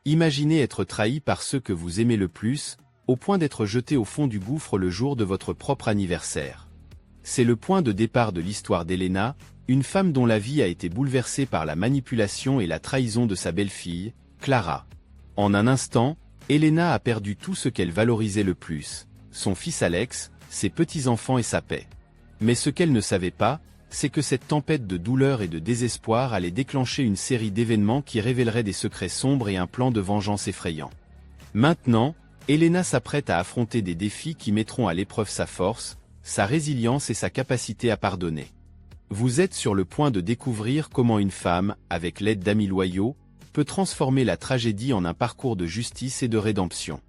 Imaginez être trahi par ceux que vous aimez le plus, au point d'être jeté au fond du gouffre le jour de votre propre anniversaire. C'est le point de départ de l'histoire d'Elena, une femme dont la vie a été bouleversée par la manipulation et la trahison de sa belle-fille, Clara. En un instant, Elena a perdu tout ce qu'elle valorisait le plus, son fils Alex, ses petits-enfants et sa paix. Mais ce qu'elle ne savait pas, c'est que cette tempête de douleur et de désespoir allait déclencher une série d'événements qui révéleraient des secrets sombres et un plan de vengeance effrayant. Maintenant, Elena s'apprête à affronter des défis qui mettront à l'épreuve sa force, sa résilience et sa capacité à pardonner. Vous êtes sur le point de découvrir comment une femme, avec l'aide d'amis loyaux, peut transformer la tragédie en un parcours de justice et de rédemption.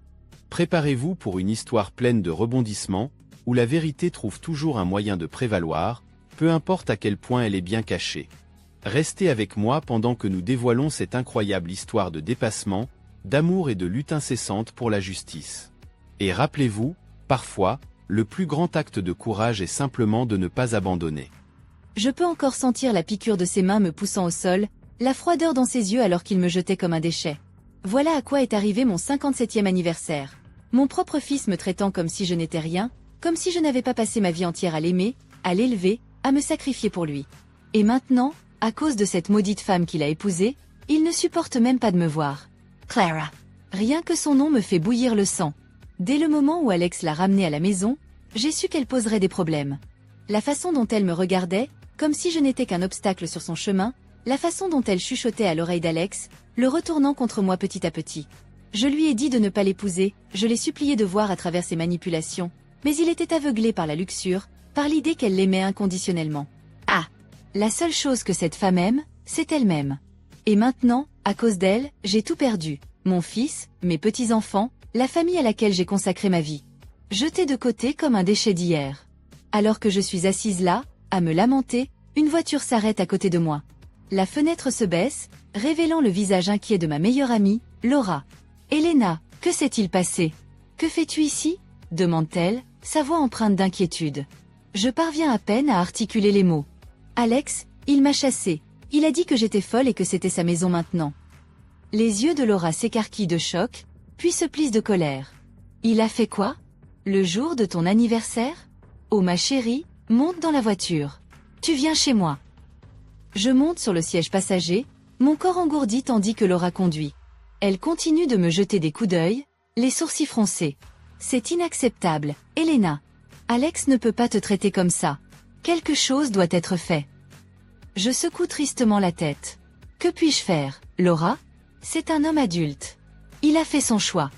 Préparez-vous pour une histoire pleine de rebondissements, où la vérité trouve toujours un moyen de prévaloir, peu importe à quel point elle est bien cachée. Restez avec moi pendant que nous dévoilons cette incroyable histoire de dépassement, d'amour et de lutte incessante pour la justice. Et rappelez-vous, parfois, le plus grand acte de courage est simplement de ne pas abandonner. Je peux encore sentir la piqûre de ses mains me poussant au sol, la froideur dans ses yeux alors qu'il me jetait comme un déchet. Voilà à quoi est arrivé mon 57e anniversaire. Mon propre fils me traitant comme si je n'étais rien, comme si je n'avais pas passé ma vie entière à l'aimer, à l'élever, à me sacrifier pour lui. Et maintenant, à cause de cette maudite femme qu'il a épousée, il ne supporte même pas de me voir. Clara. Rien que son nom me fait bouillir le sang. Dès le moment où Alex l'a ramenée à la maison, j'ai su qu'elle poserait des problèmes. La façon dont elle me regardait, comme si je n'étais qu'un obstacle sur son chemin, la façon dont elle chuchotait à l'oreille d'Alex, le retournant contre moi petit à petit. Je lui ai dit de ne pas l'épouser, je l'ai supplié de voir à travers ses manipulations, mais il était aveuglé par la luxure, par l'idée qu'elle l'aimait inconditionnellement. Ah! La seule chose que cette femme aime, c'est elle-même. Et maintenant, à cause d'elle, j'ai tout perdu. Mon fils, mes petits-enfants, la famille à laquelle j'ai consacré ma vie. Jeté de côté comme un déchet d'hier. Alors que je suis assise là, à me lamenter, une voiture s'arrête à côté de moi. La fenêtre se baisse, révélant le visage inquiet de ma meilleure amie, Laura. « Elena, que s'est-il passé? Que fais-tu ici ?» demande-t-elle, sa voix empreinte d'inquiétude. Je parviens à peine à articuler les mots. Alex, il m'a chassée. Il a dit que j'étais folle et que c'était sa maison maintenant. Les yeux de Laura s'écarquillent de choc, puis se plissent de colère. Il a fait quoi? Le jour de ton anniversaire? Oh ma chérie, monte dans la voiture. Tu viens chez moi. Je monte sur le siège passager, mon corps engourdi tandis que Laura conduit. Elle continue de me jeter des coups d'œil, les sourcils froncés. C'est inacceptable, Elena. Alex ne peut pas te traiter comme ça. Quelque chose doit être fait. Je secoue tristement la tête. Que puis-je faire, Laura? C'est un homme adulte. Il a fait son choix.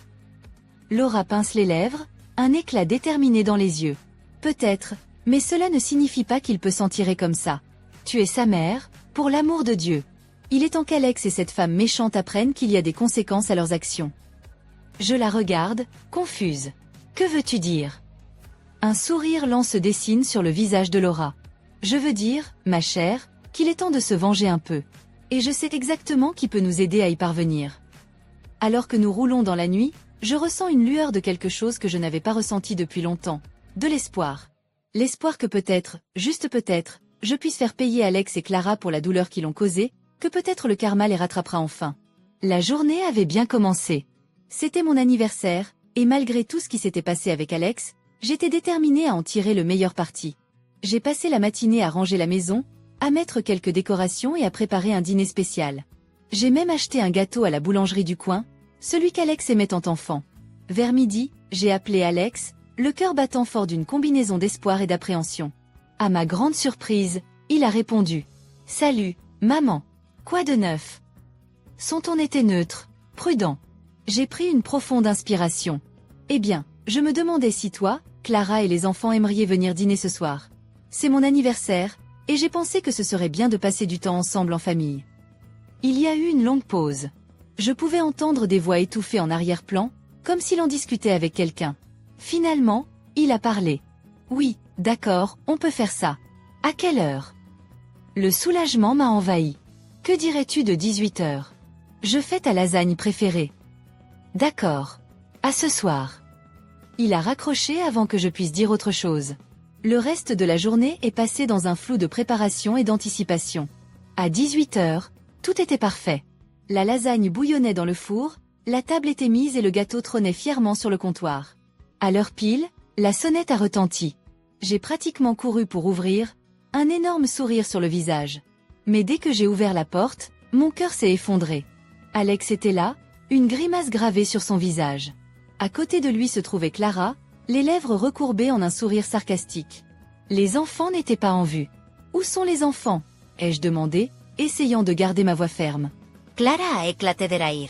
Laura pince les lèvres, un éclat déterminé dans les yeux. Peut-être, mais cela ne signifie pas qu'il peut s'en tirer comme ça. Tu es sa mère, pour l'amour de Dieu. Il est temps qu'Alex et cette femme méchante apprennent qu'il y a des conséquences à leurs actions. Je la regarde, confuse. Que veux-tu dire? Un sourire lent se dessine sur le visage de Laura. Je veux dire, ma chère, qu'il est temps de se venger un peu. Et je sais exactement qui peut nous aider à y parvenir. Alors que nous roulons dans la nuit, je ressens une lueur de quelque chose que je n'avais pas ressenti depuis longtemps. De l'espoir. L'espoir que peut-être, juste peut-être, je puisse faire payer Alex et Clara pour la douleur qu'ils ont causée, que peut-être le karma les rattrapera enfin. La journée avait bien commencé. C'était mon anniversaire, et malgré tout ce qui s'était passé avec Alex, j'étais déterminée à en tirer le meilleur parti. J'ai passé la matinée à ranger la maison, à mettre quelques décorations et à préparer un dîner spécial. J'ai même acheté un gâteau à la boulangerie du coin, celui qu'Alex aimait en enfant. Vers midi, j'ai appelé Alex, le cœur battant fort d'une combinaison d'espoir et d'appréhension. À ma grande surprise, il a répondu. « Salut, maman. Quoi de neuf ?» Son ton était neutre, prudent. J'ai pris une profonde inspiration. Eh bien, je me demandais si toi, Clara et les enfants aimeriez venir dîner ce soir. C'est mon anniversaire, et j'ai pensé que ce serait bien de passer du temps ensemble en famille. Il y a eu une longue pause. Je pouvais entendre des voix étouffées en arrière-plan, comme si l'on discutait avec quelqu'un. Finalement, il a parlé. Oui, d'accord, on peut faire ça. À quelle heure? Le soulagement m'a envahi. Que dirais-tu de 18 heures? Je fais ta lasagne préférée. D'accord. À ce soir. Il a raccroché avant que je puisse dire autre chose. Le reste de la journée est passé dans un flou de préparation et d'anticipation. À 18 heures, tout était parfait. La lasagne bouillonnait dans le four, La table était mise et le gâteau trônait fièrement sur le comptoir. À l'heure pile, la sonnette a retenti. J'ai pratiquement couru pour ouvrir, un énorme sourire sur le visage. Mais dès que j'ai ouvert la porte, mon cœur s'est effondré. Alex était là, une grimace gravée sur son visage. À côté de lui se trouvait Clara, les lèvres recourbées en un sourire sarcastique. Les enfants n'étaient pas en vue. « Où sont les enfants ?» ai-je demandé, essayant de garder ma voix ferme. Clara a éclaté de rire.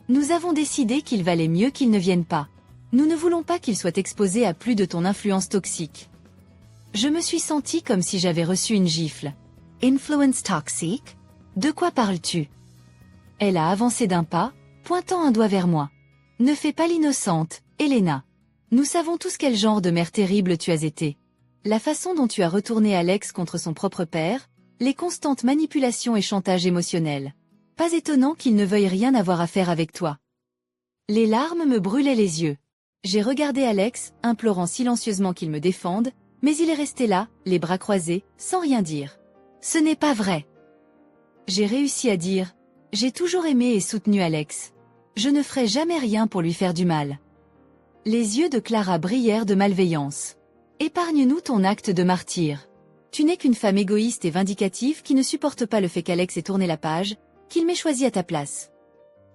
Nous avons décidé qu'il valait mieux qu'ils ne viennent pas. Nous ne voulons pas qu'ils soient exposés à plus de ton influence toxique. Je me suis sentie comme si j'avais reçu une gifle. Influence toxique? De quoi parles-tu? Elle a avancé d'un pas, pointant un doigt vers moi. Ne fais pas l'innocente, Elena. Nous savons tous quel genre de mère terrible tu as été. La façon dont tu as retourné Alex contre son propre père, les constantes manipulations et chantages émotionnels. Pas étonnant qu'il ne veuille rien avoir à faire avec toi. Les larmes me brûlaient les yeux. J'ai regardé Alex, implorant silencieusement qu'il me défende, mais il est resté là, les bras croisés, sans rien dire. Ce n'est pas vrai. J'ai réussi à dire, j'ai toujours aimé et soutenu Alex. Je ne ferai jamais rien pour lui faire du mal. Les yeux de Clara brillèrent de malveillance. Épargne-nous ton acte de martyr. Tu n'es qu'une femme égoïste et vindicative qui ne supporte pas le fait qu'Alex ait tourné la page, qu'il m'ait choisi à ta place.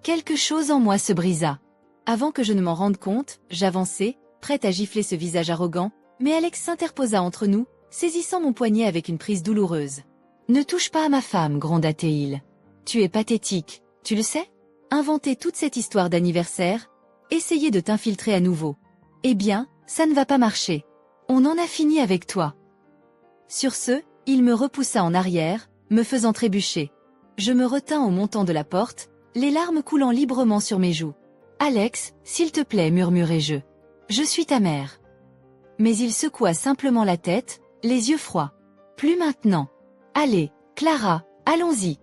Quelque chose en moi se brisa. Avant que je ne m'en rende compte, j'avançai, prête à gifler ce visage arrogant, mais Alex s'interposa entre nous, saisissant mon poignet avec une prise douloureuse. « Ne touche pas à ma femme, gronda-t-il. Tu es pathétique, tu le sais? Inventer toute cette histoire d'anniversaire, essayer de t'infiltrer à nouveau. Eh bien, ça ne va pas marcher. On en a fini avec toi. » Sur ce, il me repoussa en arrière, me faisant trébucher. Je me retins au montant de la porte, les larmes coulant librement sur mes joues. « Alex, s'il te plaît, murmurai-je. Je suis ta mère. » Mais il secoua simplement la tête, les yeux froids. « Plus maintenant. Allez, Clara, allons-y. »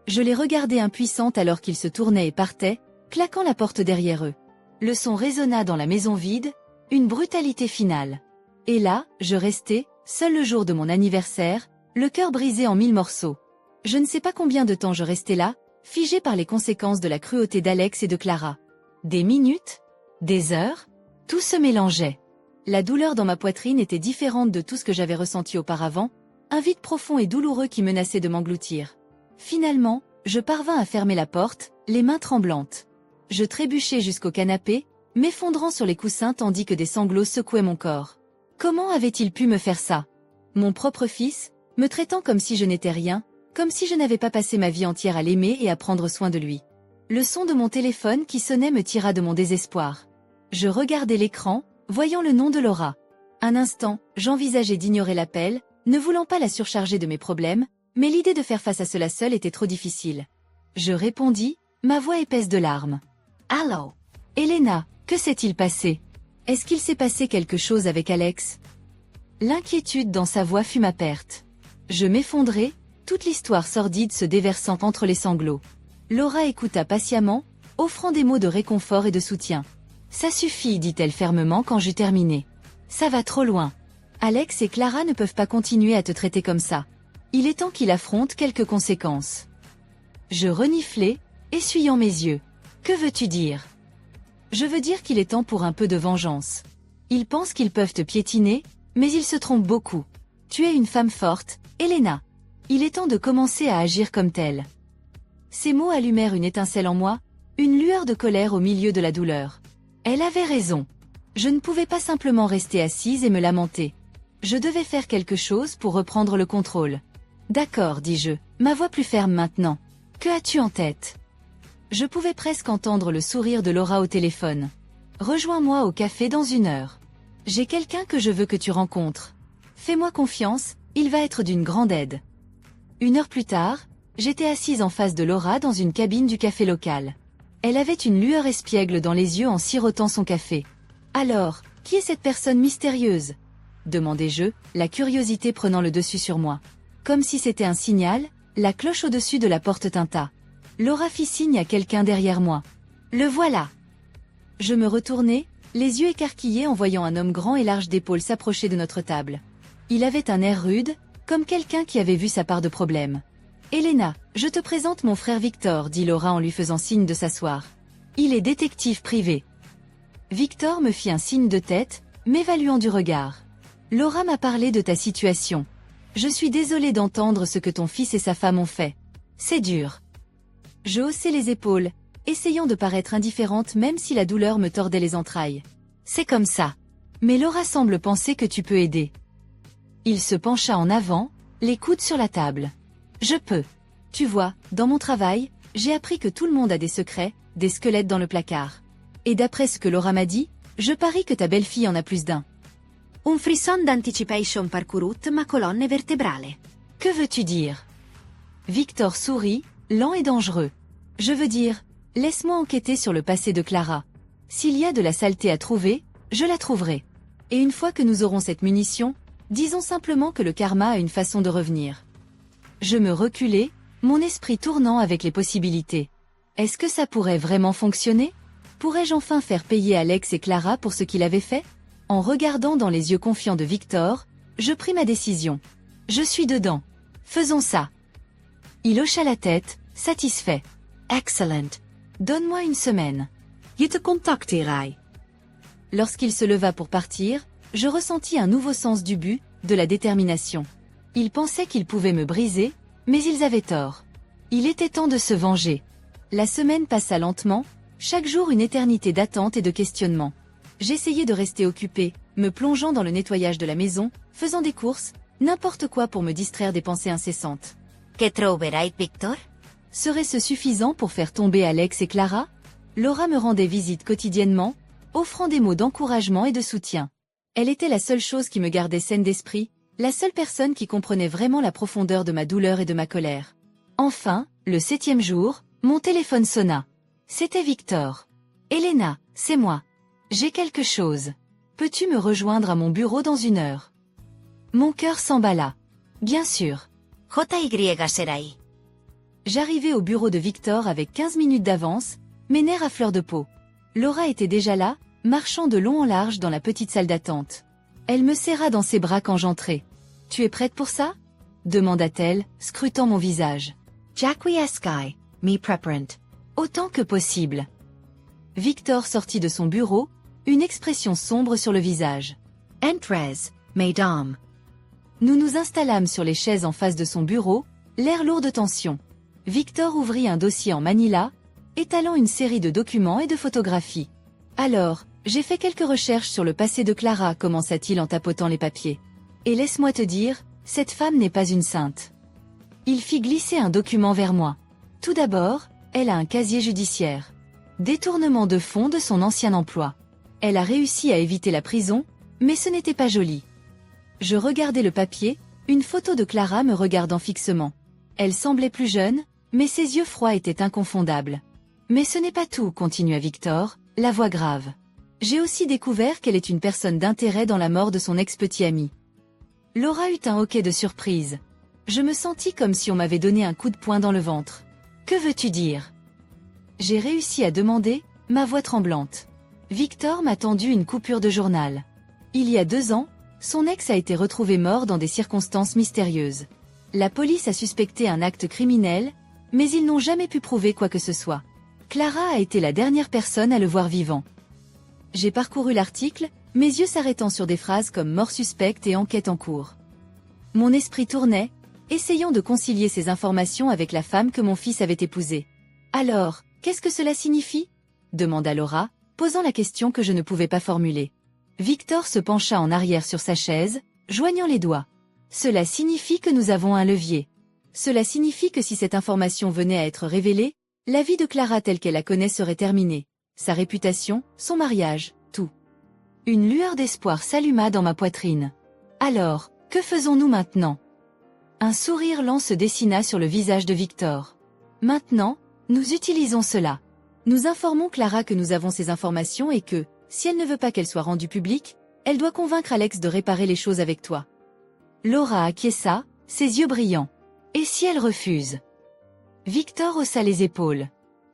Je les regardais impuissante alors qu'ils se tournaient et partaient, claquant la porte derrière eux. Le son résonna dans la maison vide, une brutalité finale. Et là, je restais, seul le jour de mon anniversaire, le cœur brisé en 1000 morceaux. Je ne sais pas combien de temps je restais là, figé par les conséquences de la cruauté d'Alex et de Clara. Des minutes? Des heures? Tout se mélangeait. La douleur dans ma poitrine était différente de tout ce que j'avais ressenti auparavant, un vide profond et douloureux qui menaçait de m'engloutir. Finalement, je parvins à fermer la porte, les mains tremblantes. Je trébuchai jusqu'au canapé, m'effondrant sur les coussins tandis que des sanglots secouaient mon corps. Comment avait-il pu me faire ça? Mon propre fils, me traitant comme si je n'étais rien, comme si je n'avais pas passé ma vie entière à l'aimer et à prendre soin de lui. Le son de mon téléphone qui sonnait me tira de mon désespoir. Je regardai l'écran, voyant le nom de Laura. Un instant, j'envisageais d'ignorer l'appel, ne voulant pas la surcharger de mes problèmes, mais l'idée de faire face à cela seule était trop difficile. Je répondis, ma voix épaisse de larmes. « Allô? Elena, que s'est-il passé? Est-ce qu'il s'est passé quelque chose avec Alex ?» L'inquiétude dans sa voix fut ma perte. Je m'effondrai, toute l'histoire sordide se déversant entre les sanglots. Laura écouta patiemment, offrant des mots de réconfort et de soutien. « Ça suffit, dit-elle fermement quand j'eus terminé. Ça va trop loin. Alex et Clara ne peuvent pas continuer à te traiter comme ça. Il est temps qu'il affronte quelques conséquences. » Je reniflai, essuyant mes yeux. « Que veux-tu dire ? » « Je veux dire qu'il est temps pour un peu de vengeance. Ils pensent qu'ils peuvent te piétiner, mais ils se trompent beaucoup. Tu es une femme forte, Elena. Il est temps de commencer à agir comme telle. » Ces mots allumèrent une étincelle en moi, une lueur de colère au milieu de la douleur. Elle avait raison. Je ne pouvais pas simplement rester assise et me lamenter. Je devais faire quelque chose pour reprendre le contrôle. « D'accord, dis-je, ma voix plus ferme maintenant. Que as-tu en tête ?» Je pouvais presque entendre le sourire de Laura au téléphone. « Rejoins-moi au café dans 1 heure. J'ai quelqu'un que je veux que tu rencontres. Fais-moi confiance, il va être d'une grande aide. » 1 heure plus tard, j'étais assise en face de Laura dans une cabine du café local. Elle avait une lueur espiègle dans les yeux en sirotant son café. « Alors, qui est cette personne mystérieuse ?» demandai-je, la curiosité prenant le dessus sur moi. Comme si c'était un signal, la cloche au-dessus de la porte tinta. Laura fit signe à quelqu'un derrière moi. « Le voilà !» Je me retournai, les yeux écarquillés en voyant un homme grand et large d'épaules s'approcher de notre table. Il avait un air rude, comme quelqu'un qui avait vu sa part de problème. « Elena, je te présente mon frère Victor, dit Laura en lui faisant signe de s'asseoir. Il est détective privé. Victor me fit un signe de tête, m'évaluant du regard. Laura m'a parlé de ta situation. Je suis désolée d'entendre ce que ton fils et sa femme ont fait. C'est dur. Je haussai les épaules, essayant de paraître indifférente même si la douleur me tordait les entrailles. C'est comme ça. Mais Laura semble penser que tu peux aider. Il se pencha en avant, les coudes sur la table. Je peux. Tu vois, dans mon travail, j'ai appris que tout le monde a des secrets, des squelettes dans le placard. Et d'après ce que Laura m'a dit, je parie que ta belle-fille en a plus d'un. Un frisson d'anticipation parcourut ma colonne vertébrale. Que veux-tu dire? Victor sourit, lent et dangereux. Je veux dire, laisse-moi enquêter sur le passé de Clara. S'il y a de la saleté à trouver, je la trouverai. Et une fois que nous aurons cette munition, disons simplement que le karma a une façon de revenir. Je me reculai, mon esprit tournant avec les possibilités. Est-ce que ça pourrait vraiment fonctionner? Pourrais-je enfin faire payer Alex et Clara pour ce qu'il avait fait? En regardant dans les yeux confiants de Victor, je pris ma décision. Je suis dedans. Faisons ça. Il hocha la tête, satisfait. Excellent. Donne-moi une semaine. Je te contacterai. Lorsqu'il se leva pour partir, je ressentis un nouveau sens du but, de la détermination. Ils pensaient qu'ils pouvaient me briser, mais ils avaient tort. Il était temps de se venger. La semaine passa lentement, chaque jour une éternité d'attente et de questionnement. J'essayais de rester occupée, me plongeant dans le nettoyage de la maison, faisant des courses, n'importe quoi pour me distraire des pensées incessantes. Que troverai, Victor? Serait-ce suffisant pour faire tomber Alex et Clara? Laura me rendait visite quotidiennement, offrant des mots d'encouragement et de soutien. Elle était la seule chose qui me gardait saine d'esprit, la seule personne qui comprenait vraiment la profondeur de ma douleur et de ma colère. Enfin, le 7e jour, mon téléphone sonna. C'était Victor. Elena, c'est moi. J'ai quelque chose. Peux-tu me rejoindre à mon bureau dans 1 heure? Mon cœur s'emballa. Bien sûr. JY serai. J'arrivai au bureau de Victor avec 15 minutes d'avance, mes nerfs à fleur de peau. Laura était déjà là, marchant de long en large dans la petite salle d'attente. Elle me serra dans ses bras quand j'entrai. « Tu es prête pour ça ?» demanda-t-elle, scrutant mon visage. Jacquiesci, me preparant. Autant que possible. Victor sortit de son bureau, une expression sombre sur le visage. Entrez, mesdames. Nous nous installâmes sur les chaises en face de son bureau, l'air lourd de tension. Victor ouvrit un dossier en manila, étalant une série de documents et de photographies. Alors, j'ai fait quelques recherches sur le passé de Clara, commença-t-il en tapotant les papiers. Et laisse-moi te dire, cette femme n'est pas une sainte. Il fit glisser un document vers moi. Tout d'abord, elle a un casier judiciaire. Détournement de fonds de son ancien emploi. Elle a réussi à éviter la prison, mais ce n'était pas joli. Je regardai le papier, une photo de Clara me regardant fixement. Elle semblait plus jeune, mais ses yeux froids étaient inconfondables. Mais ce n'est pas tout, continua Victor, la voix grave. J'ai aussi découvert qu'elle est une personne d'intérêt dans la mort de son ex-petit ami. Laura eut un hoquet de surprise. Je me sentis comme si on m'avait donné un coup de poing dans le ventre. Que veux-tu dire? J'ai réussi à demander, ma voix tremblante. Victor m'a tendu une coupure de journal. Il y a 2 ans, son ex a été retrouvé mort dans des circonstances mystérieuses. La police a suspecté un acte criminel, mais ils n'ont jamais pu prouver quoi que ce soit. Clara a été la dernière personne à le voir vivant. J'ai parcouru l'article, mes yeux s'arrêtant sur des phrases comme mort suspecte et enquête en cours. Mon esprit tournait, essayant de concilier ces informations avec la femme que mon fils avait épousée. Alors, qu'est-ce que cela signifie? demanda Laura, posant la question que je ne pouvais pas formuler. Victor se pencha en arrière sur sa chaise, joignant les doigts. Cela signifie que nous avons un levier. Cela signifie que si cette information venait à être révélée, la vie de Clara telle qu'elle la connaît serait terminée. Sa réputation, son mariage, tout. Une lueur d'espoir s'alluma dans ma poitrine. Alors, que faisons-nous maintenant? Un sourire lent se dessina sur le visage de Victor. Maintenant, nous utilisons cela. Nous informons Clara que nous avons ces informations et que, si elle ne veut pas qu'elles soient rendues publiques, elle doit convaincre Alex de réparer les choses avec toi. Laura acquiesça, ses yeux brillants. Et si elle refuse? Victor haussa les épaules.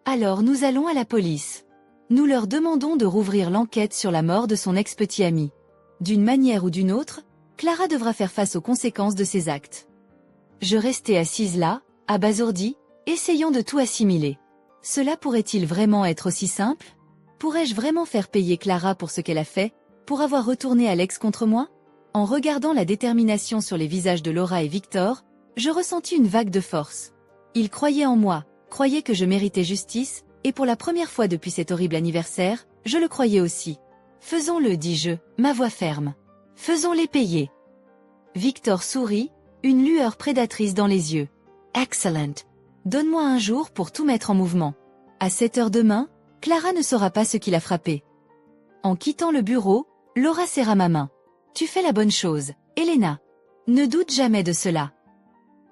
Alors nous allons à la police. Nous leur demandons de rouvrir l'enquête sur la mort de son ex-petit ami. D'une manière ou d'une autre, Clara devra faire face aux conséquences de ses actes. Je restais assise là, abasourdie, essayant de tout assimiler. Cela pourrait-il vraiment être aussi simple? Pourrais-je vraiment faire payer Clara pour ce qu'elle a fait, pour avoir retourné Alex contre moi? En regardant la détermination sur les visages de Laura et Victor, je ressentis une vague de force. Ils croyaient en moi, croyaient que je méritais justice, et pour la première fois depuis cet horrible anniversaire, je le croyais aussi. Faisons-le, dis-je, ma voix ferme. Faisons-les payer. Victor sourit, une lueur prédatrice dans les yeux. Excellent. Donne-moi un jour pour tout mettre en mouvement. À 7 heures demain, Clara ne saura pas ce qui l'a frappée. En quittant le bureau, Laura serra ma main. Tu fais la bonne chose, Elena. Ne doute jamais de cela.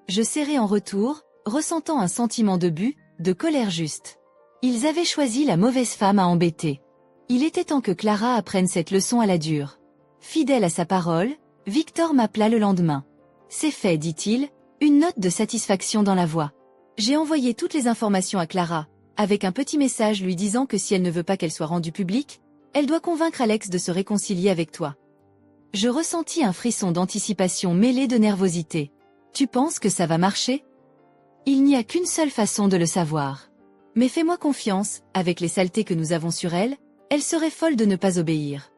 Je serrai en retour, ressentant un sentiment de but, de colère juste. Ils avaient choisi la mauvaise femme à embêter. Il était temps que Clara apprenne cette leçon à la dure. Fidèle à sa parole, Victor m'appela le lendemain. C'est fait, dit-il, une note de satisfaction dans la voix. J'ai envoyé toutes les informations à Clara, avec un petit message lui disant que si elle ne veut pas qu'elle soit rendue publique, elle doit convaincre Alex de se réconcilier avec toi. Je ressentis un frisson d'anticipation mêlé de nervosité. Tu penses que ça va marcher? Il n'y a qu'une seule façon de le savoir. Mais fais-moi confiance, avec les saletés que nous avons sur elle, elle serait folle de ne pas obéir.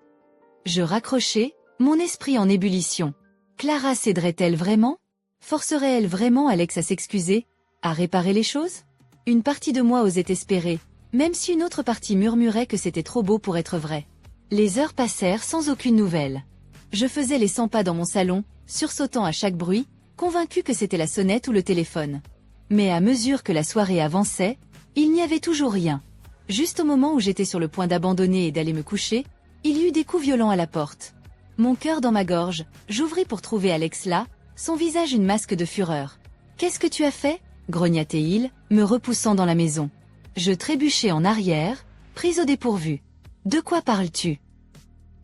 Je raccrochai, mon esprit en ébullition. Clara céderait-elle vraiment? Forcerait-elle vraiment Alex à s'excuser, à réparer les choses? Une partie de moi osait espérer, même si une autre partie murmurait que c'était trop beau pour être vrai. Les heures passèrent sans aucune nouvelle. Je faisais les 100 pas dans mon salon, sursautant à chaque bruit, convaincu que c'était la sonnette ou le téléphone. Mais à mesure que la soirée avançait, il n'y avait toujours rien. Juste au moment où j'étais sur le point d'abandonner et d'aller me coucher, il y eut des coups violents à la porte. Mon cœur dans ma gorge, j'ouvris pour trouver Alex là, son visage une masque de fureur. « Qu'est-ce que tu as fait ?» grogna-t-il, me repoussant dans la maison. Je trébuchai en arrière, prise au dépourvu. « De quoi parles-tu »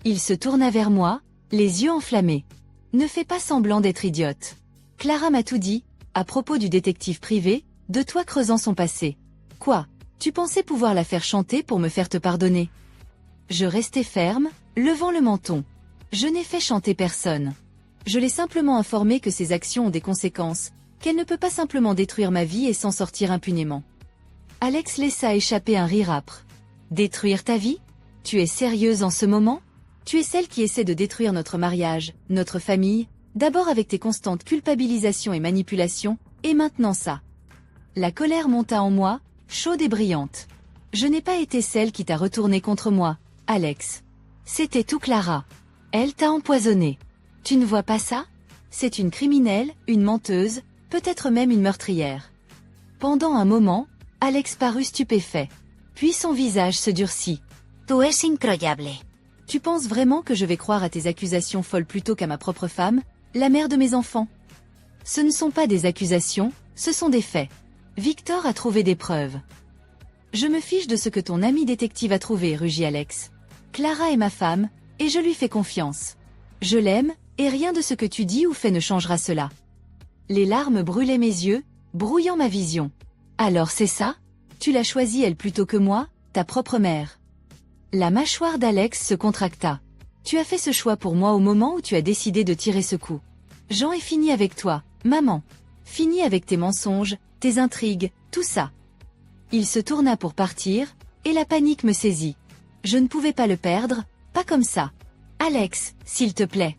Il se tourna vers moi, les yeux enflammés. « Ne fais pas semblant d'être idiote. Clara m'a tout dit, à propos du détective privé, de toi creusant son passé. Quoi, tu pensais pouvoir la faire chanter pour me faire te pardonner ?» Je restai ferme, levant le menton. Je n'ai fait chanter personne. Je l'ai simplement informée que ses actions ont des conséquences, qu'elle ne peut pas simplement détruire ma vie et s'en sortir impunément. Alex laissa échapper un rire âpre. « Détruire ta vie? Tu es sérieuse en ce moment? Tu es celle qui essaie de détruire notre mariage, notre famille, d'abord avec tes constantes culpabilisations et manipulations, et maintenant ça. » La colère monta en moi, chaude et brillante. Je n'ai pas été celle qui t'a retourné contre moi, Alex. C'était tout Clara. Elle t'a empoisonné. Tu ne vois pas ça? C'est une criminelle, une menteuse, peut-être même une meurtrière. Pendant un moment, Alex parut stupéfait. Puis son visage se durcit. Tu es incroyable. Tu penses vraiment que je vais croire à tes accusations folles plutôt qu'à ma propre femme, la mère de mes enfants? Ce ne sont pas des accusations, ce sont des faits. Victor a trouvé des preuves. Je me fiche de ce que ton ami détective a trouvé, rugit Alex. Clara est ma femme, et je lui fais confiance. Je l'aime, et rien de ce que tu dis ou fais ne changera cela. Les larmes brûlaient mes yeux, brouillant ma vision. Alors c'est ça? Tu l'as choisie elle plutôt que moi, ta propre mère. La mâchoire d'Alex se contracta. Tu as fait ce choix pour moi au moment où tu as décidé de tirer ce coup. Jean est fini avec toi, maman. Fini avec tes mensonges, tes intrigues, tout ça. Il se tourna pour partir, et la panique me saisit. Je ne pouvais pas le perdre, pas comme ça. Alex, s'il te plaît.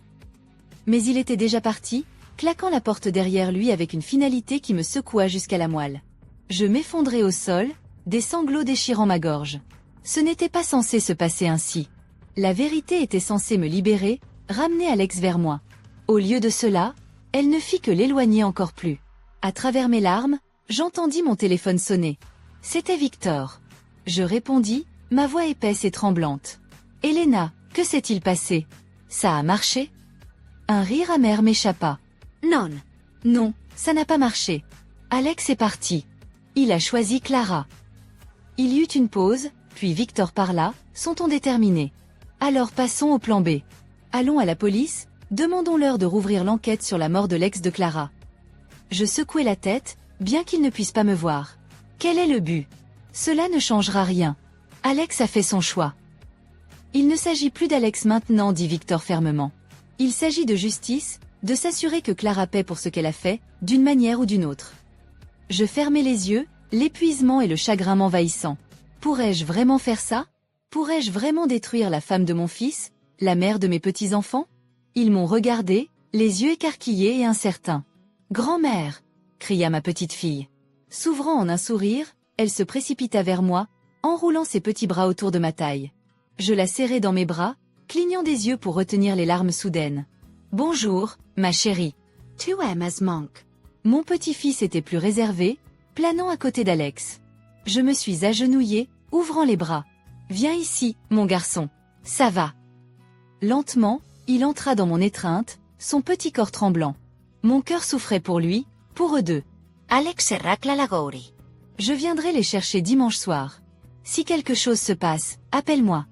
Mais il était déjà parti, claquant la porte derrière lui avec une finalité qui me secoua jusqu'à la moelle. Je m'effondrai au sol, des sanglots déchirant ma gorge. Ce n'était pas censé se passer ainsi. La vérité était censée me libérer, ramener Alex vers moi. Au lieu de cela, elle ne fit que l'éloigner encore plus. À travers mes larmes, j'entendis mon téléphone sonner. C'était Victor. Je répondis, ma voix épaisse et tremblante. « Elena, que s'est-il passé? Ça a marché ?» Un rire amer m'échappa. « Non. Non, ça n'a pas marché. Alex est parti. Il a choisi Clara. » Il y eut une pause, puis Victor parla, son ton déterminé. « Alors passons au plan B. Allons à la police, demandons-leur de rouvrir l'enquête sur la mort de l'ex de Clara. » Je secouai la tête, bien qu'il ne puisse pas me voir. Quel est le but? Cela ne changera rien. Alex a fait son choix. Il ne s'agit plus d'Alex maintenant, dit Victor fermement. Il s'agit de justice, de s'assurer que Clara paie pour ce qu'elle a fait, d'une manière ou d'une autre. Je fermai les yeux, l'épuisement et le chagrin m'envahissant. Pourrais-je vraiment faire ça? Pourrais-je vraiment détruire la femme de mon fils, la mère de mes petits-enfants? Ils m'ont regardé, les yeux écarquillés et incertains. « Grand-mère !» cria ma petite fille. S'ouvrant en un sourire, elle se précipita vers moi, enroulant ses petits bras autour de ma taille. Je la serrai dans mes bras, clignant des yeux pour retenir les larmes soudaines. « Bonjour, ma chérie. » Tu aimes Monk. Mon petit-fils était plus réservé, planant à côté d'Alex. Je me suis agenouillée, ouvrant les bras. « Viens ici, mon garçon. Ça va. » Lentement, il entra dans mon étreinte, son petit corps tremblant. Mon cœur souffrait pour lui, pour eux deux. Alex et Rakla Lagori. Je viendrai les chercher dimanche soir. Si quelque chose se passe, appelle-moi.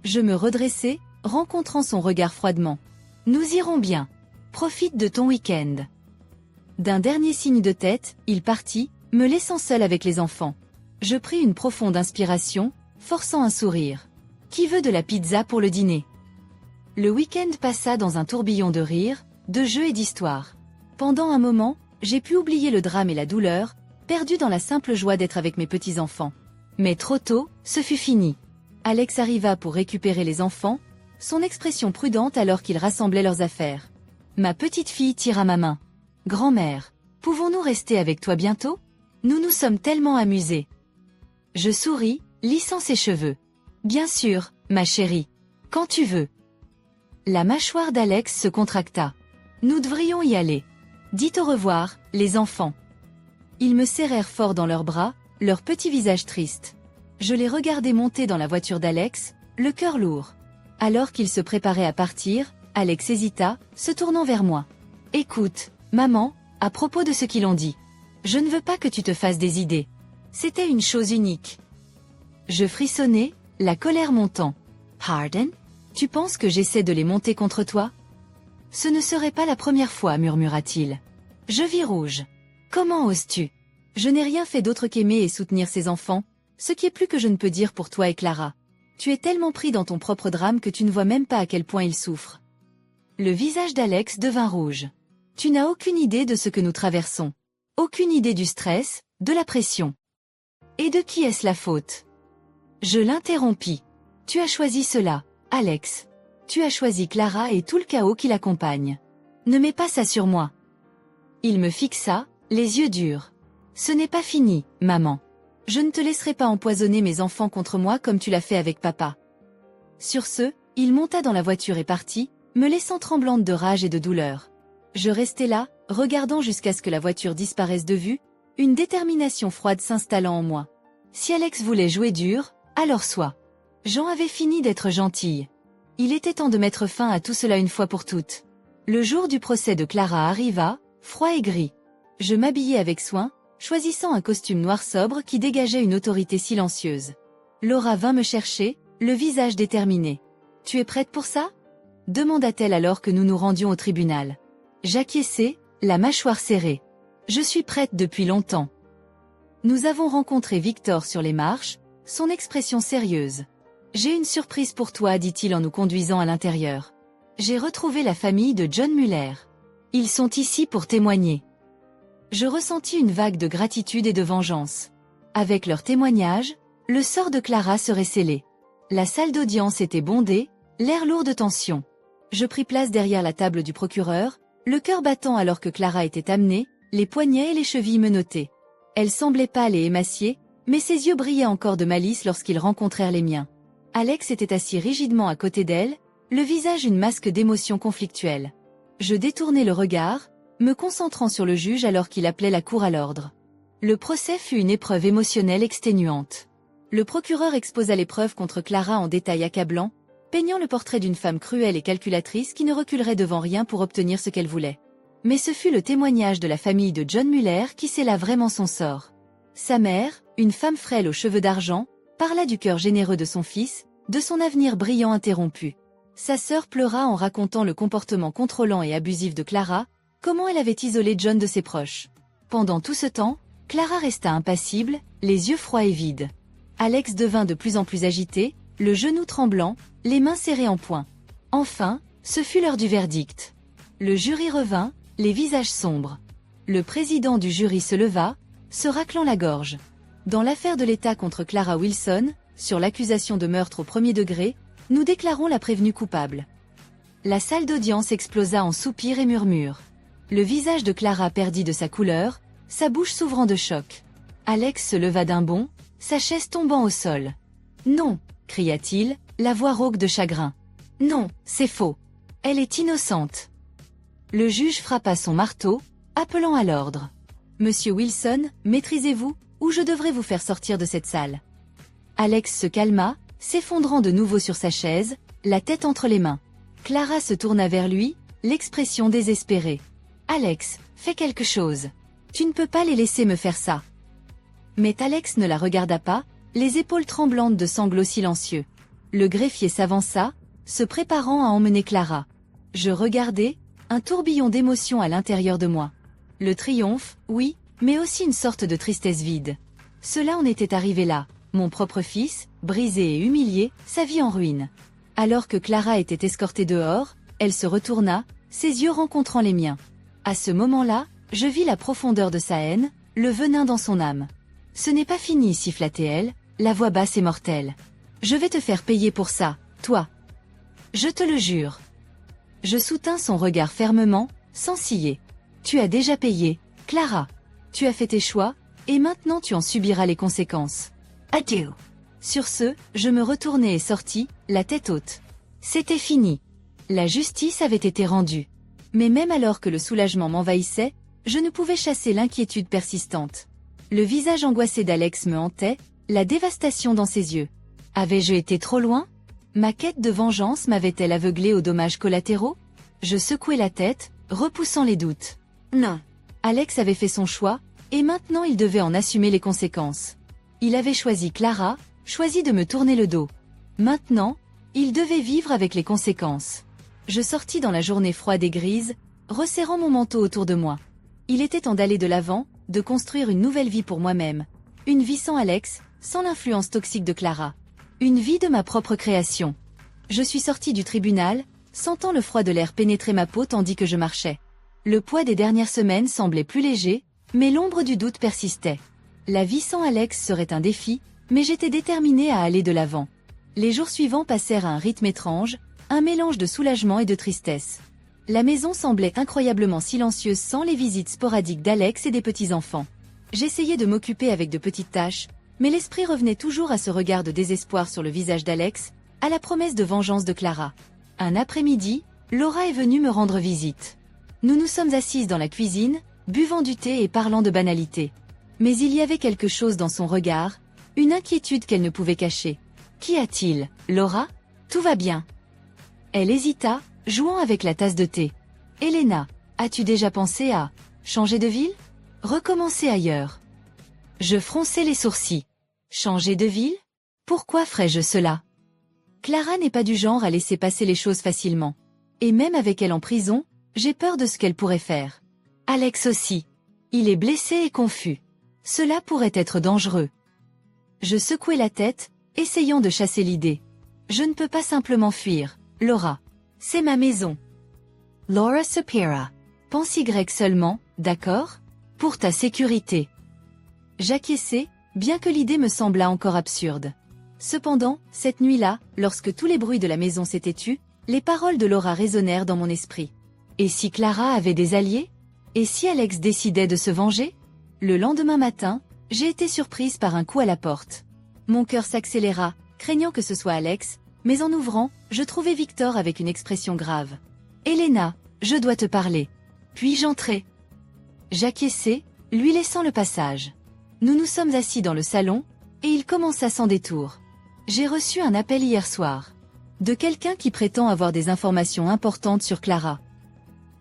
Je me redressai, rencontrant son regard froidement. Nous irons bien. Profite de ton week-end. D'un dernier signe de tête, il partit, me laissant seul avec les enfants. Je pris une profonde inspiration, forçant un sourire. Qui veut de la pizza pour le dîner? Le week-end passa dans un tourbillon de rires, de jeux et d'histoires. Pendant un moment, j'ai pu oublier le drame et la douleur, perdu dans la simple joie d'être avec mes petits-enfants. Mais trop tôt, ce fut fini. Alex arriva pour récupérer les enfants, son expression prudente alors qu'ils rassemblaient leurs affaires. Ma petite fille tira ma main. « Grand-mère, pouvons-nous rester avec toi bientôt? Nous nous sommes tellement amusés. » Je souris, lissant ses cheveux. « Bien sûr, ma chérie. Quand tu veux. » La mâchoire d'Alex se contracta. « Nous devrions y aller. Dites au revoir, les enfants. » Ils me serrèrent fort dans leurs bras, leur petit visage triste. Je les regardai monter dans la voiture d'Alex, le cœur lourd. Alors qu'ils se préparaient à partir, Alex hésita, se tournant vers moi. « Écoute, maman, à propos de ce qu'ils ont dit. Je ne veux pas que tu te fasses des idées. C'était une chose unique. » Je frissonnai, la colère montant. « Pardon? Tu penses que j'essaie de les monter contre toi? » « Ce ne serait pas la première fois, murmura-t-il. Je vis rouge. « Comment oses-tu? Je n'ai rien fait d'autre qu'aimer et soutenir ces enfants, ce qui est plus que je ne peux dire pour toi et Clara. Tu es tellement pris dans ton propre drame que tu ne vois même pas à quel point ils souffrent. » Le visage d'Alex devint rouge. « Tu n'as aucune idée de ce que nous traversons. Aucune idée du stress, de la pression. Et de qui est-ce la faute? » Je l'interrompis. « Tu as choisi cela, Alex. Tu as choisi Clara et tout le chaos qui l'accompagne. Ne mets pas ça sur moi. » Il me fixa, les yeux durs. « Ce n'est pas fini, maman. Je ne te laisserai pas empoisonner mes enfants contre moi comme tu l'as fait avec papa. » Sur ce, il monta dans la voiture et partit, me laissant tremblante de rage et de douleur. Je restai là, regardant jusqu'à ce que la voiture disparaisse de vue, une détermination froide s'installant en moi. Si Alex voulait jouer dur, alors soit. Jean avait fini d'être gentille. Il était temps de mettre fin à tout cela une fois pour toutes. Le jour du procès de Clara arriva, froid et gris. Je m'habillai avec soin, choisissant un costume noir sobre qui dégageait une autorité silencieuse. Laura vint me chercher, le visage déterminé. « Tu es prête pour ça ?» demanda-t-elle alors que nous nous rendions au tribunal. J'acquiesçai, la mâchoire serrée. « Je suis prête depuis longtemps. » Nous avons rencontré Victor sur les marches, son expression sérieuse. « J'ai une surprise pour toi, dit-il en nous conduisant à l'intérieur. J'ai retrouvé la famille de John Muller. Ils sont ici pour témoigner. » Je ressentis une vague de gratitude et de vengeance. Avec leur témoignage, le sort de Clara serait scellé. La salle d'audience était bondée, l'air lourd de tension. Je pris place derrière la table du procureur, le cœur battant alors que Clara était amenée, les poignets et les chevilles menottées. Elle semblait pâle et émaciée, mais ses yeux brillaient encore de malice lorsqu'ils rencontrèrent les miens. Alex était assis rigidement à côté d'elle, le visage une masque d'émotions conflictuelles. Je détournai le regard, me concentrant sur le juge alors qu'il appelait la cour à l'ordre. Le procès fut une épreuve émotionnelle exténuante. Le procureur exposa les preuves contre Clara en détails accablants, peignant le portrait d'une femme cruelle et calculatrice qui ne reculerait devant rien pour obtenir ce qu'elle voulait. Mais ce fut le témoignage de la famille de John Muller qui scella vraiment son sort. Sa mère, une femme frêle aux cheveux d'argent, parla du cœur généreux de son fils, de son avenir brillant interrompu. Sa sœur pleura en racontant le comportement contrôlant et abusif de Clara, comment elle avait isolé John de ses proches. Pendant tout ce temps, Clara resta impassible, les yeux froids et vides. Alex devint de plus en plus agité, le genou tremblant, les mains serrées en poing. Enfin, ce fut l'heure du verdict. Le jury revint, les visages sombres. Le président du jury se leva, se raclant la gorge. Dans l'affaire de l'État contre Clara Wilson, sur l'accusation de meurtre au premier degré, nous déclarons la prévenue coupable. La salle d'audience explosa en soupirs et murmures. Le visage de Clara perdit de sa couleur, sa bouche s'ouvrant de choc. Alex se leva d'un bond, sa chaise tombant au sol. « Non !» cria-t-il, la voix rauque de chagrin. « Non, c'est faux. Elle est innocente. » Le juge frappa son marteau, appelant à l'ordre. « Monsieur Wilson, maîtrisez-vous, ou je devrais vous faire sortir de cette salle. » Alex se calma, s'effondrant de nouveau sur sa chaise, la tête entre les mains. Clara se tourna vers lui, l'expression désespérée. « Alex, fais quelque chose. Tu ne peux pas les laisser me faire ça. » Mais Alex ne la regarda pas, les épaules tremblantes de sanglots silencieux. Le greffier s'avança, se préparant à emmener Clara. Je regardais, un tourbillon d'émotions à l'intérieur de moi. Le triomphe, oui, mais aussi une sorte de tristesse vide. Cela en était arrivé là, mon propre fils, brisé et humilié, sa vie en ruine. Alors que Clara était escortée dehors, elle se retourna, ses yeux rencontrant les miens. À ce moment-là, je vis la profondeur de sa haine, le venin dans son âme. « Ce n'est pas fini, siffla-t-elle, la voix basse et mortelle. Je vais te faire payer pour ça, toi. Je te le jure. » Je soutins son regard fermement, sans ciller. « Tu as déjà payé, Clara. Tu as fait tes choix, et maintenant tu en subiras les conséquences. Adieu. » Sur ce, je me retournai et sortis, la tête haute. C'était fini. La justice avait été rendue. Mais même alors que le soulagement m'envahissait, je ne pouvais chasser l'inquiétude persistante. Le visage angoissé d'Alex me hantait, la dévastation dans ses yeux. Avais-je été trop loin? Ma quête de vengeance m'avait-elle aveuglé aux dommages collatéraux? Je secouai la tête, repoussant les doutes. Non. Alex avait fait son choix, et maintenant il devait en assumer les conséquences. Il avait choisi Clara, choisi de me tourner le dos. Maintenant, il devait vivre avec les conséquences. Je sortis dans la journée froide et grise, resserrant mon manteau autour de moi. Il était temps d'aller de l'avant, de construire une nouvelle vie pour moi-même. Une vie sans Alex, sans l'influence toxique de Clara. Une vie de ma propre création. Je suis sortie du tribunal, sentant le froid de l'air pénétrer ma peau tandis que je marchais. Le poids des dernières semaines semblait plus léger, mais l'ombre du doute persistait. La vie sans Alex serait un défi, mais j'étais déterminée à aller de l'avant. Les jours suivants passèrent à un rythme étrange, un mélange de soulagement et de tristesse. La maison semblait incroyablement silencieuse sans les visites sporadiques d'Alex et des petits-enfants. J'essayais de m'occuper avec de petites tâches, mais l'esprit revenait toujours à ce regard de désespoir sur le visage d'Alex, à la promesse de vengeance de Clara. Un après-midi, Laura est venue me rendre visite. Nous nous sommes assises dans la cuisine, buvant du thé et parlant de banalités. Mais il y avait quelque chose dans son regard, une inquiétude qu'elle ne pouvait cacher. « Qu'y a-t-il, Laura? Tout va bien. » Elle hésita, jouant avec la tasse de thé. « Elena, as-tu déjà pensé à changer de ville? Recommencer ailleurs ?» Je fronçai les sourcils. Changer de ville? Pourquoi ferais-je cela? Clara n'est pas du genre à laisser passer les choses facilement. Et même avec elle en prison, j'ai peur de ce qu'elle pourrait faire. Alex aussi. Il est blessé et confus. Cela pourrait être dangereux. Je secouai la tête, essayant de chasser l'idée. Je ne peux pas simplement fuir, Laura. C'est ma maison. Laura Sapira. Pense Y seulement, d'accord? Pour ta sécurité. J'acquiesçai, bien que l'idée me semblât encore absurde. Cependant, cette nuit-là, lorsque tous les bruits de la maison s'étaient tus, les paroles de Laura résonnèrent dans mon esprit. Et si Clara avait des alliés? Et si Alex décidait de se venger? Le lendemain matin, j'ai été surprise par un coup à la porte. Mon cœur s'accéléra, craignant que ce soit Alex, mais en ouvrant, je trouvai Victor avec une expression grave. « Elena, je dois te parler. » Puis j'entrai. J'acquiesçai, lui laissant le passage. Nous nous sommes assis dans le salon, et il commença sans détour. J'ai reçu un appel hier soir. De quelqu'un qui prétend avoir des informations importantes sur Clara.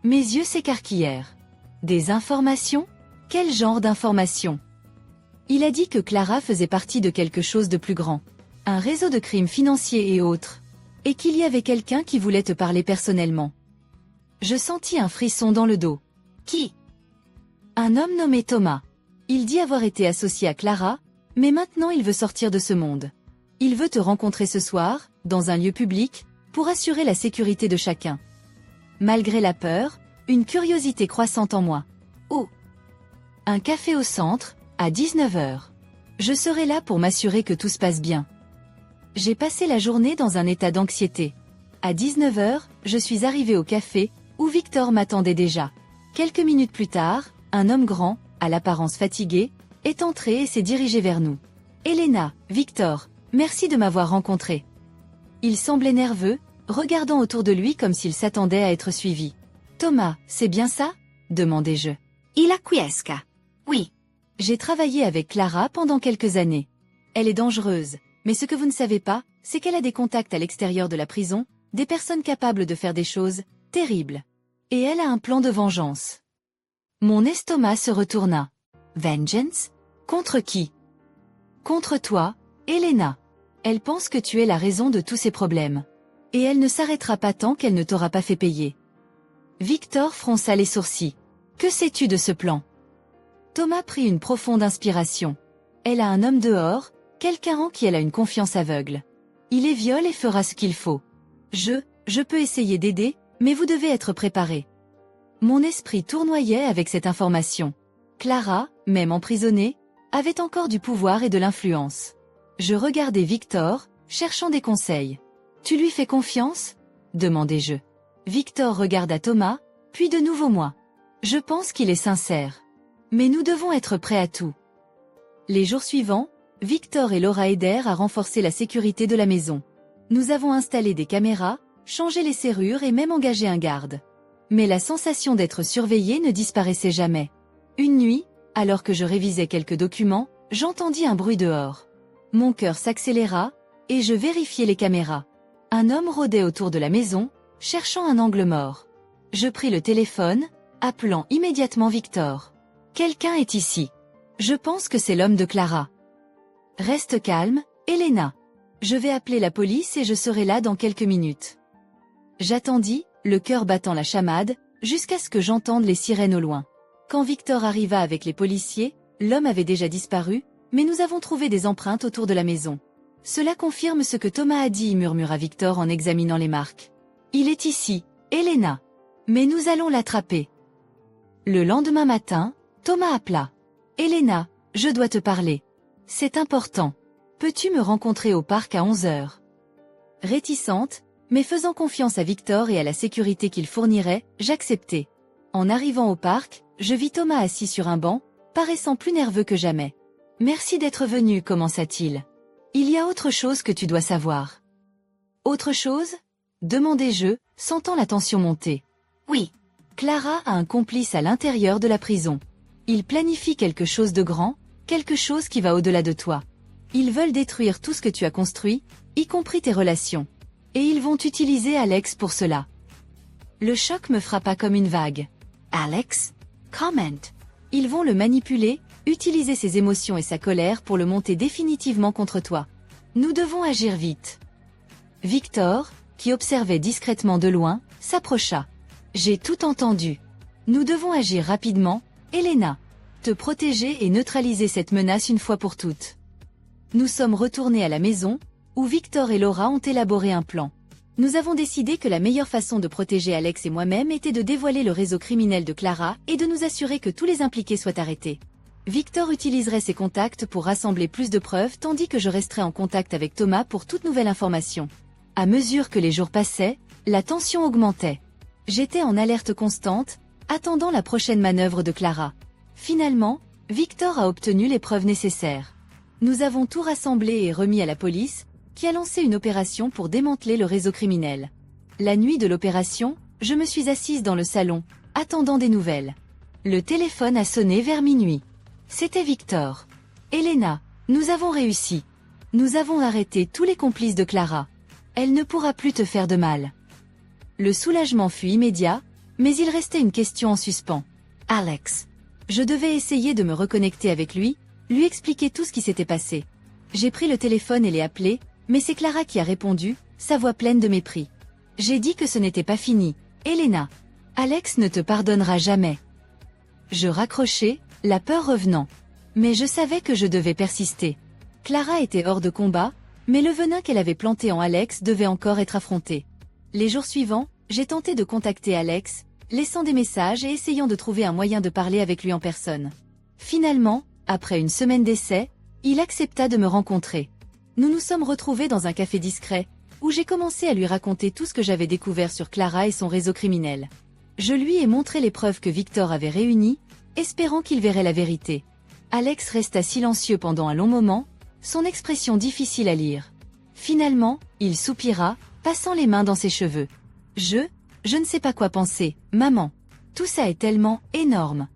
Mes yeux s'écarquillèrent. Des informations? Quel genre d'informations? Il a dit que Clara faisait partie de quelque chose de plus grand. Un réseau de crimes financiers et autres. Et qu'il y avait quelqu'un qui voulait te parler personnellement. Je sentis un frisson dans le dos. Qui? Un homme nommé Thomas. Il dit avoir été associé à Clara, mais maintenant il veut sortir de ce monde. Il veut te rencontrer ce soir, dans un lieu public, pour assurer la sécurité de chacun. Malgré la peur, une curiosité croissante en moi. Oh! Un café au centre, À 19 heures. Je serai là pour m'assurer que tout se passe bien. J'ai passé la journée dans un état d'anxiété. À 19 heures, je suis arrivé au café, où Victor m'attendait déjà. Quelques minutes plus tard, un homme grand, à l'apparence fatigué, est entré et s'est dirigé vers nous. Elena, Victor, merci de m'avoir rencontré. Il semblait nerveux, regardant autour de lui comme s'il s'attendait à être suivi. Thomas, c'est bien ça? Demandai-je. Il acquiesca. Oui. J'ai travaillé avec Clara pendant quelques années. Elle est dangereuse, mais ce que vous ne savez pas, c'est qu'elle a des contacts à l'extérieur de la prison, des personnes capables de faire des choses terribles. Et elle a un plan de vengeance. Mon estomac se retourna. Vengeance? Contre qui? Contre toi, Elena. Elle pense que tu es la raison de tous ces problèmes. Et elle ne s'arrêtera pas tant qu'elle ne t'aura pas fait payer. Victor fronça les sourcils. Que sais-tu de ce plan? Thomas prit une profonde inspiration. Elle a un homme dehors, quelqu'un en qui elle a une confiance aveugle. Il les viole et fera ce qu'il faut. Je peux essayer d'aider, mais vous devez être préparés. Mon esprit tournoyait avec cette information. Clara, même emprisonnée, avait encore du pouvoir et de l'influence. Je regardais Victor, cherchant des conseils. Tu lui fais confiance? Demandai-je. Victor regarda Thomas, puis de nouveau moi. Je pense qu'il est sincère. Mais nous devons être prêts à tout. Les jours suivants, Victor et Laura aidèrent à renforcer la sécurité de la maison. Nous avons installé des caméras, changé les serrures et même engagé un garde. Mais la sensation d'être surveillé ne disparaissait jamais. Une nuit, alors que je révisais quelques documents, j'entendis un bruit dehors. Mon cœur s'accéléra, et je vérifiai les caméras. Un homme rôdait autour de la maison, cherchant un angle mort. Je pris le téléphone, appelant immédiatement Victor. Quelqu'un est ici. Je pense que c'est l'homme de Clara. Reste calme, Elena. Je vais appeler la police et je serai là dans quelques minutes. J'attendis, le cœur battant la chamade, jusqu'à ce que j'entende les sirènes au loin. Quand Victor arriva avec les policiers, l'homme avait déjà disparu, mais nous avons trouvé des empreintes autour de la maison. Cela confirme ce que Thomas a dit, murmura Victor en examinant les marques. Il est ici, Elena. Mais nous allons l'attraper. Le lendemain matin, Thomas appela. Elena, je dois te parler. C'est important. Peux-tu me rencontrer au parc à 11 heures? Réticente, mais faisant confiance à Victor et à la sécurité qu'il fournirait, j'acceptai. En arrivant au parc, je vis Thomas assis sur un banc, paraissant plus nerveux que jamais. Merci d'être venu, commença-t-il. Il y a autre chose que tu dois savoir. Autre chose? Demandai-je, sentant la tension monter. Oui. Clara a un complice à l'intérieur de la prison. Il planifie quelque chose de grand, quelque chose qui va au-delà de toi. Ils veulent détruire tout ce que tu as construit, y compris tes relations. Et ils vont utiliser Alex pour cela. Le choc me frappa comme une vague. Alex? Comment? Ils vont le manipuler, utiliser ses émotions et sa colère pour le monter définitivement contre toi. Nous devons agir vite. Victor, qui observait discrètement de loin, s'approcha. J'ai tout entendu. Nous devons agir rapidement, Elena. Te protéger et neutraliser cette menace une fois pour toutes. Nous sommes retournés à la maison, où Victor et Laura ont élaboré un plan. Nous avons décidé que la meilleure façon de protéger Alex et moi-même était de dévoiler le réseau criminel de Clara et de nous assurer que tous les impliqués soient arrêtés. Victor utiliserait ses contacts pour rassembler plus de preuves tandis que je resterais en contact avec Thomas pour toute nouvelle information. À mesure que les jours passaient, la tension augmentait. J'étais en alerte constante, attendant la prochaine manœuvre de Clara. Finalement, Victor a obtenu les preuves nécessaires. Nous avons tout rassemblé et remis à la police, qui a lancé une opération pour démanteler le réseau criminel. La nuit de l'opération, je me suis assise dans le salon, attendant des nouvelles. Le téléphone a sonné vers minuit. C'était Victor. Elena, nous avons réussi. Nous avons arrêté tous les complices de Clara. Elle ne pourra plus te faire de mal. Le soulagement fut immédiat, mais il restait une question en suspens. Alex. Je devais essayer de me reconnecter avec lui expliquer tout ce qui s'était passé. J'ai pris le téléphone et l'ai appelé, mais c'est Clara qui a répondu, sa voix pleine de mépris. J'ai dit que ce n'était pas fini, Elena. Alex ne te pardonnera jamais. Je raccrochai, la peur revenant. Mais je savais que je devais persister. Clara était hors de combat, mais le venin qu'elle avait planté en Alex devait encore être affronté. Les jours suivants, j'ai tenté de contacter Alex, laissant des messages et essayant de trouver un moyen de parler avec lui en personne. Finalement, Après une semaine d'essai, il accepta de me rencontrer. Nous nous sommes retrouvés dans un café discret, où j'ai commencé à lui raconter tout ce que j'avais découvert sur Clara et son réseau criminel. Je lui ai montré les preuves que Victor avait réunies, espérant qu'il verrait la vérité. Alex resta silencieux pendant un long moment, son expression difficile à lire. Finalement, il soupira, passant les mains dans ses cheveux. Je ne sais pas quoi penser, maman. Tout ça est tellement énorme.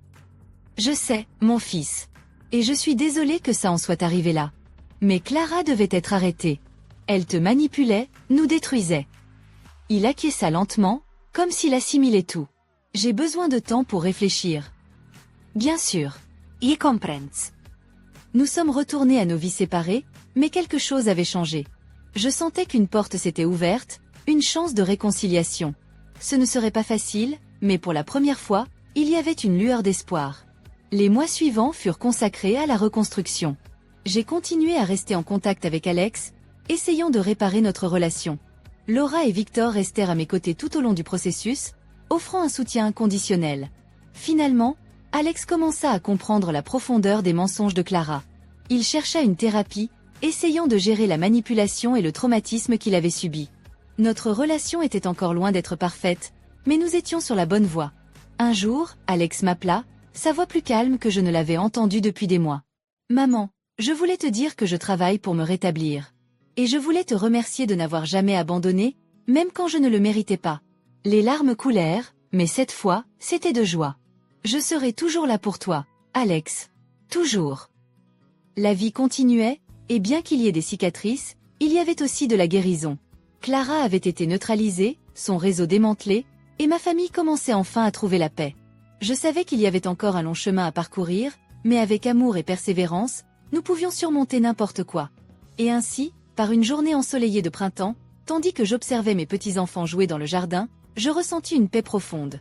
Je sais, mon fils. Et je suis désolée que ça en soit arrivé là. Mais Clara devait être arrêtée. Elle te manipulait, nous détruisait. Il acquiesça lentement, comme s'il assimilait tout. J'ai besoin de temps pour réfléchir. Bien sûr. Je comprends. Nous sommes retournés à nos vies séparées, mais quelque chose avait changé. Je sentais qu'une porte s'était ouverte, une chance de réconciliation. Ce ne serait pas facile, mais pour la première fois, il y avait une lueur d'espoir. Les mois suivants furent consacrés à la reconstruction. J'ai continué à rester en contact avec Alex, essayant de réparer notre relation. Laura et Victor restèrent à mes côtés tout au long du processus, offrant un soutien inconditionnel. Finalement, Alex commença à comprendre la profondeur des mensonges de Clara. Il chercha une thérapie, essayant de gérer la manipulation et le traumatisme qu'il avait subi. Notre relation était encore loin d'être parfaite, mais nous étions sur la bonne voie. Un jour, Alex m'appela, sa voix plus calme que je ne l'avais entendue depuis des mois. « Maman, je voulais te dire que je travaille pour me rétablir. Et je voulais te remercier de n'avoir jamais abandonné, même quand je ne le méritais pas. » Les larmes coulèrent, mais cette fois, c'était de joie. « Je serai toujours là pour toi, Alex. Toujours. » La vie continuait, et bien qu'il y ait des cicatrices, il y avait aussi de la guérison. Clara avait été neutralisée, son réseau démantelé, et ma famille commençait enfin à trouver la paix. Je savais qu'il y avait encore un long chemin à parcourir, mais avec amour et persévérance, nous pouvions surmonter n'importe quoi. Et ainsi, par une journée ensoleillée de printemps, tandis que j'observais mes petits-enfants jouer dans le jardin, je ressentis une paix profonde.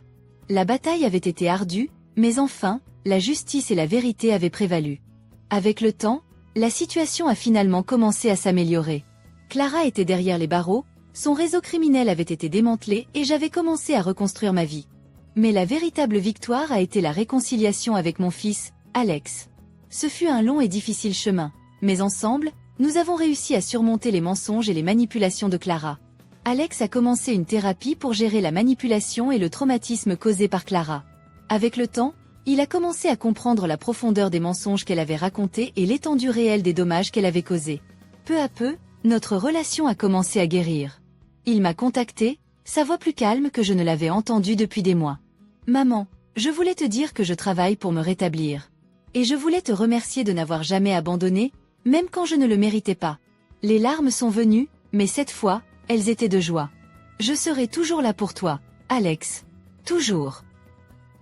La bataille avait été ardue, mais enfin, la justice et la vérité avaient prévalu. Avec le temps, la situation a finalement commencé à s'améliorer. Clara était derrière les barreaux, son réseau criminel avait été démantelé et j'avais commencé à reconstruire ma vie. Mais la véritable victoire a été la réconciliation avec mon fils, Alex. Ce fut un long et difficile chemin, mais ensemble, nous avons réussi à surmonter les mensonges et les manipulations de Clara. Alex a commencé une thérapie pour gérer la manipulation et le traumatisme causé par Clara. Avec le temps, il a commencé à comprendre la profondeur des mensonges qu'elle avait racontés et l'étendue réelle des dommages qu'elle avait causés. Peu à peu, notre relation a commencé à guérir. Il m'a contacté, sa voix plus calme que je ne l'avais entendue depuis des mois. « Maman, je voulais te dire que je travaille pour me rétablir. Et je voulais te remercier de n'avoir jamais abandonné, même quand je ne le méritais pas. » Les larmes sont venues, mais cette fois, elles étaient de joie. « Je serai toujours là pour toi, Alex. Toujours. »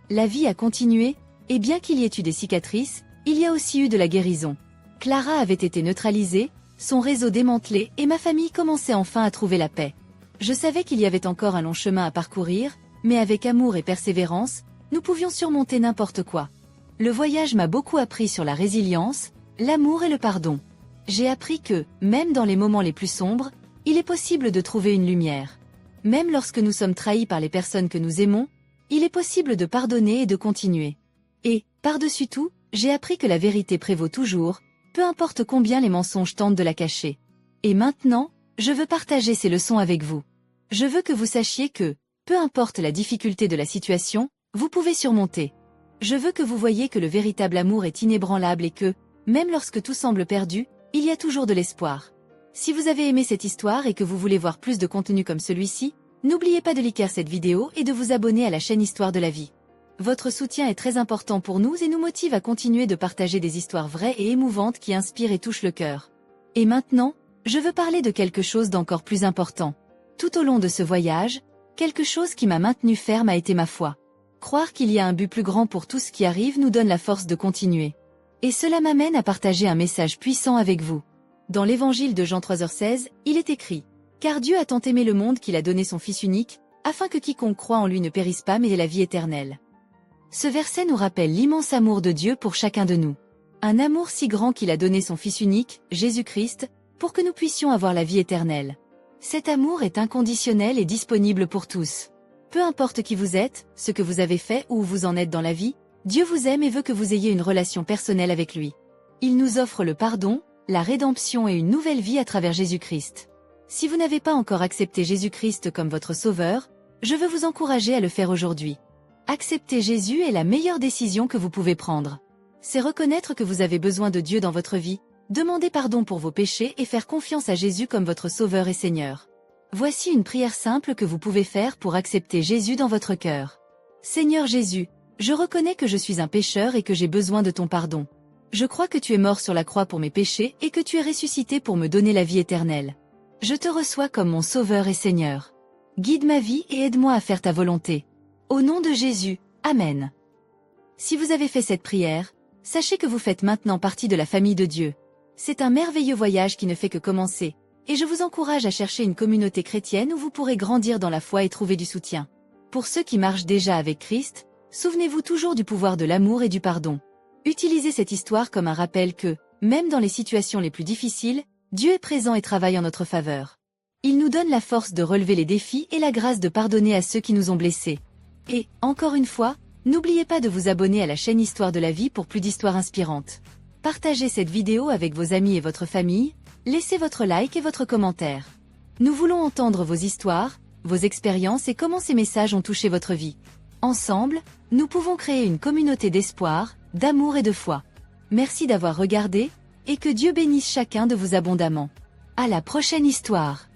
La vie a continué, et bien qu'il y ait eu des cicatrices, il y a aussi eu de la guérison. Clara avait été neutralisée, son réseau démantelé et ma famille commençait enfin à trouver la paix. Je savais qu'il y avait encore un long chemin à parcourir, mais avec amour et persévérance, nous pouvions surmonter n'importe quoi. Le voyage m'a beaucoup appris sur la résilience, l'amour et le pardon. J'ai appris que, même dans les moments les plus sombres, il est possible de trouver une lumière. Même lorsque nous sommes trahis par les personnes que nous aimons, il est possible de pardonner et de continuer. Et, par-dessus tout, j'ai appris que la vérité prévaut toujours, peu importe combien les mensonges tentent de la cacher. Et maintenant, je veux partager ces leçons avec vous. Je veux que vous sachiez que, peu importe la difficulté de la situation, vous pouvez surmonter. Je veux que vous voyiez que le véritable amour est inébranlable et que, même lorsque tout semble perdu, il y a toujours de l'espoir. Si vous avez aimé cette histoire et que vous voulez voir plus de contenu comme celui-ci, n'oubliez pas de liker cette vidéo et de vous abonner à la chaîne Histoire de la vie. Votre soutien est très important pour nous et nous motive à continuer de partager des histoires vraies et émouvantes qui inspirent et touchent le cœur. Et maintenant, je veux parler de quelque chose d'encore plus important. Tout au long de ce voyage, quelque chose qui m'a maintenu ferme a été ma foi. Croire qu'il y a un but plus grand pour tout ce qui arrive nous donne la force de continuer. Et cela m'amène à partager un message puissant avec vous. Dans l'évangile de Jean 3h16, il est écrit « Car Dieu a tant aimé le monde qu'il a donné son Fils unique, afin que quiconque croit en lui ne périsse pas mais ait la vie éternelle. » Ce verset nous rappelle l'immense amour de Dieu pour chacun de nous. Un amour si grand qu'il a donné son Fils unique, Jésus-Christ, pour que nous puissions avoir la vie éternelle. Cet amour est inconditionnel et disponible pour tous. Peu importe qui vous êtes, ce que vous avez fait ou où vous en êtes dans la vie, Dieu vous aime et veut que vous ayez une relation personnelle avec lui. Il nous offre le pardon, la rédemption et une nouvelle vie à travers Jésus-Christ. Si vous n'avez pas encore accepté Jésus-Christ comme votre sauveur, je veux vous encourager à le faire aujourd'hui. Accepter Jésus est la meilleure décision que vous pouvez prendre. C'est reconnaître que vous avez besoin de Dieu dans votre vie, demander pardon pour vos péchés et faire confiance à Jésus comme votre sauveur et Seigneur. Voici une prière simple que vous pouvez faire pour accepter Jésus dans votre cœur. Seigneur Jésus, je reconnais que je suis un pécheur et que j'ai besoin de ton pardon. Je crois que tu es mort sur la croix pour mes péchés et que tu es ressuscité pour me donner la vie éternelle. Je te reçois comme mon sauveur et Seigneur. Guide ma vie et aide-moi à faire ta volonté. Au nom de Jésus, Amen. Si vous avez fait cette prière, sachez que vous faites maintenant partie de la famille de Dieu. C'est un merveilleux voyage qui ne fait que commencer, et je vous encourage à chercher une communauté chrétienne où vous pourrez grandir dans la foi et trouver du soutien. Pour ceux qui marchent déjà avec Christ, souvenez-vous toujours du pouvoir de l'amour et du pardon. Utilisez cette histoire comme un rappel que, même dans les situations les plus difficiles, Dieu est présent et travaille en notre faveur. Il nous donne la force de relever les défis et la grâce de pardonner à ceux qui nous ont blessés. Et, encore une fois, n'oubliez pas de vous abonner à la chaîne Histoire de la vie pour plus d'histoires inspirantes. Partagez cette vidéo avec vos amis et votre famille, laissez votre like et votre commentaire. Nous voulons entendre vos histoires, vos expériences et comment ces messages ont touché votre vie. Ensemble, nous pouvons créer une communauté d'espoir, d'amour et de foi. Merci d'avoir regardé, et que Dieu bénisse chacun de vous abondamment. À la prochaine histoire.